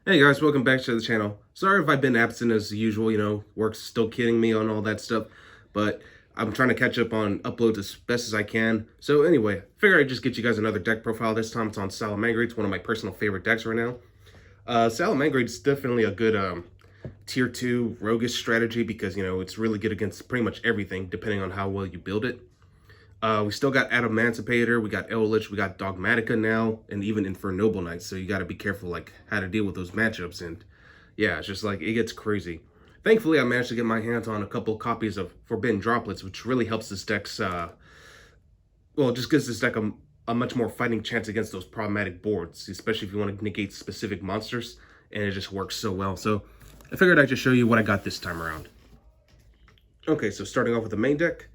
Hey guys, welcome back to the channel. Sorry if I've been absent as usual, work's still kidding me on all that stuff, but I'm trying to catch up on uploads as best as I can. So anyway, figured I'd just get you guys another deck profile. This time it's on Salamangreats, one of my personal favorite decks right now. Salamangreat's definitely a good tier 2 roguish strategy because, it's really good against pretty much everything depending on how well you build it. We still got Emancipator, we got Eldritch, we got Dogmatica now, and even Infernoble Knights, so you got to be careful how to deal with those matchups, and yeah, it's just it gets crazy. Thankfully, I managed to get my hands on a couple copies of Forbidden Droplets, which really helps this deck's, well, it just gives this deck a much more fighting chance against those problematic boards, especially if you want to negate specific monsters, and it just works so well. So I figured I'd just show you what I got this time around. Okay, so starting off with the main deck,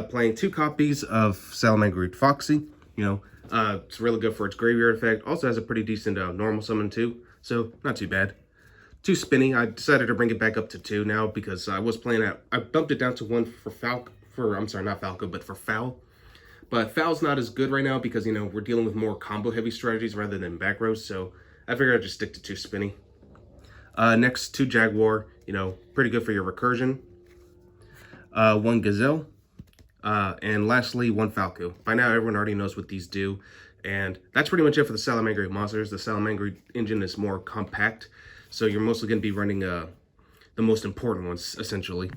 playing 2 copies of Salamangreat Foxy. It's really good for its graveyard effect. Also has a pretty decent normal summon too, so not too bad. 2 spinny. I decided to bring it back up to 2 now because I was playing at. I bumped it down to 1 for I'm sorry, not Falco, but for Foul. But Foul's not as good right now because we're dealing with more combo heavy strategies rather than back rows. So I figured I'd just stick to 2 spinny. Next, 2 Jaguar. Pretty good for your recursion. 1 Gazelle. And lastly, 1 Falco. By now, everyone already knows what these do. And that's pretty much it for the Salamangreat monsters. The Salamangreat engine is more compact. So you're mostly going to be running the most important ones, essentially.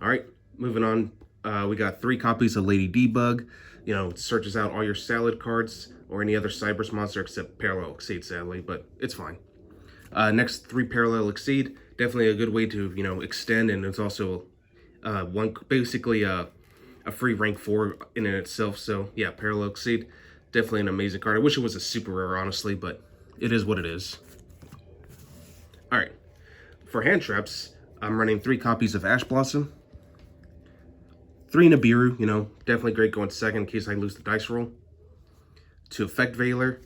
Alright, moving on. We got 3 copies of Lady Debug. It searches out all your salad cards or any other Cyberse monster except Parallel Exceed, sadly. But it's fine. Next, 3 Parallel Exceed. Definitely a good way to, extend. And it's also basically a free rank 4 in itself. So yeah, Parallel Exceed, definitely an amazing card. I wish it was a super rare, honestly, but it is what it is. All right, for hand traps, I'm running 3 copies of Ash Blossom, 3 Nibiru, definitely great going second in case I lose the dice roll, 2 Effect Veiler,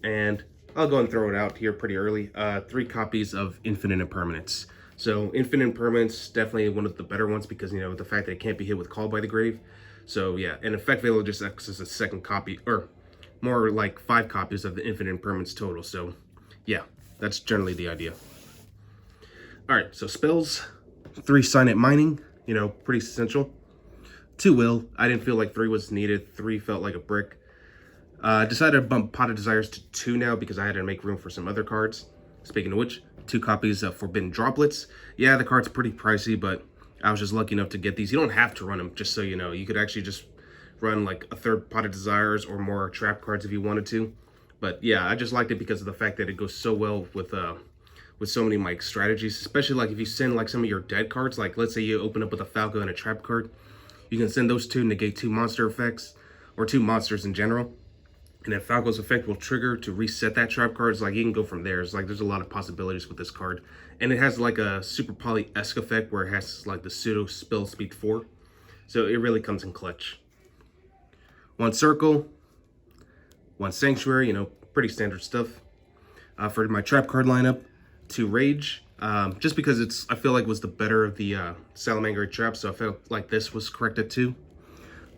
and I'll go and throw it out here pretty early, 3 copies of Infinite Impermanence. So Infinite Impermanence, definitely one of the better ones because, the fact that it can't be hit with Call by the Grave. So yeah, and Effect Veiler just acts as a second copy, or more like 5 copies of the Infinite Impermanence total. So yeah, that's generally the idea. All right, so spells, 3 Signet Mining, pretty essential. 2 Will, I didn't feel like 3 was needed. 3 felt like a brick. I decided to bump Pot of Desires to 2 now because I had to make room for some other cards. Speaking of which, 2 copies of Forbidden Droplets. Yeah, the card's pretty pricey, but I was just lucky enough to get these. You don't have to run them, just so you know. You could actually just run like a 3rd Pot of Desires or more trap cards if you wanted to. But yeah, I just liked it because of the fact that it goes so well with so many strategies, especially like if you send like some of your dead cards, like let's say you open up with a Falco and a trap card, you can send those 2, negate 2 monster effects or 2 monsters in general. And then Falco's effect will trigger to reset that trap card. It's you can go from there. It's there's a lot of possibilities with this card. And it has a Super Poly-esque effect where it has the pseudo spell speed 4. So it really comes in clutch. 1 Circle, 1 Sanctuary, pretty standard stuff. For my trap card lineup, 2 Rage. Just because I feel like it was the better of the Salamangreat trap, so I felt like this was correct at 2.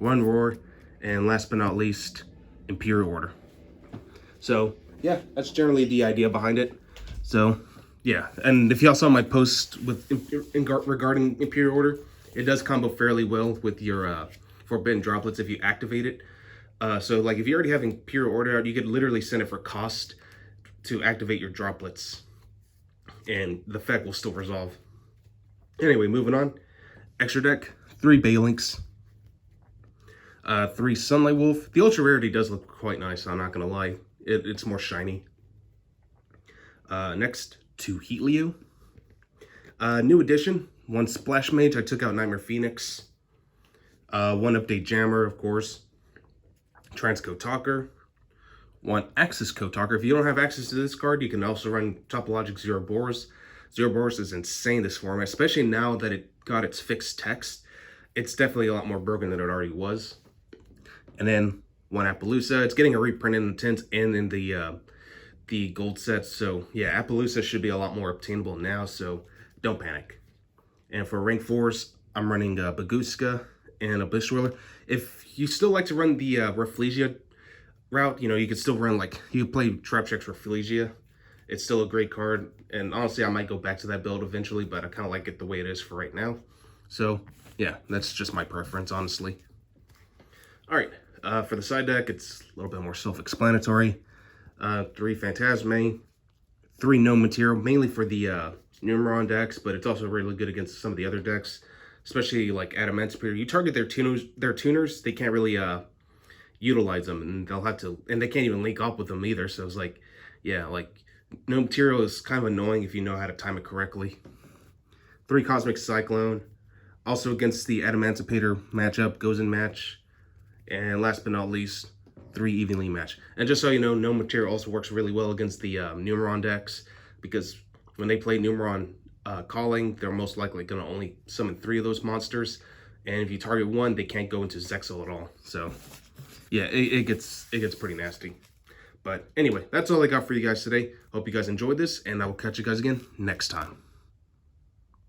1 Roar, and last but not least, Imperial Order. So yeah, that's generally the idea behind it. So yeah, and if y'all saw my post regarding Imperial Order, it does combo fairly well with your Forbidden Droplets if you activate it. So if you already have Imperial Order out, you could literally send it for cost to activate your droplets, and the effect will still resolve. Anyway, moving on. Extra deck, 3 Balinks. 3 Sunlight Wolf. The Ultra Rarity does look quite nice, I'm not going to lie. It's more shiny. Next, 2 Heatleo. New addition, 1 Splash Mage. I took out Nightmare Phoenix. 1 Update Jammer, of course. Transcode Talker. 1 Axis Code Talker. If you don't have access to this card, you can also run Topologic Zero Boros. Zero Boros is insane this format, especially now that it got its fixed text. It's definitely a lot more broken than it already was. And then 1 Appaloosa. It's getting a reprint in the tints and in the gold sets. So yeah, Appaloosa should be a lot more obtainable now, so don't panic. And for rank 4s, I'm running Baguska and Abyss Swirler. If you still like to run the Rafflesia route, you could still run you could play Trap Checks Rafflesia. it's still a great card. And honestly, I might go back to that build eventually, but I kind of like it the way it is for right now. So yeah, that's just my preference, honestly. All right, for the side deck, it's a little bit more self-explanatory. 3 Phantasme, 3 no material, mainly for the Numeron decks, but it's also really good against some of the other decks, especially like Adamantipeter. You target their tuners, they can't really utilize them, and they'll have to, and they can't even link up with them either. So it's like, yeah, like no material is kind of annoying if you know how to time it correctly. 3 Cosmic Cyclone, also against the Adamantipeter matchup, goes in match. And last but not least, 3 Evenly Match. And just so you know, no material also works really well against the Numeron decks, because when they play Numeron Calling, they're most likely going to only summon 3 of those monsters. And if you target 1, they can't go into Zexal at all. So yeah, it gets pretty nasty. But anyway, that's all I got for you guys today. Hope you guys enjoyed this, and I will catch you guys again next time.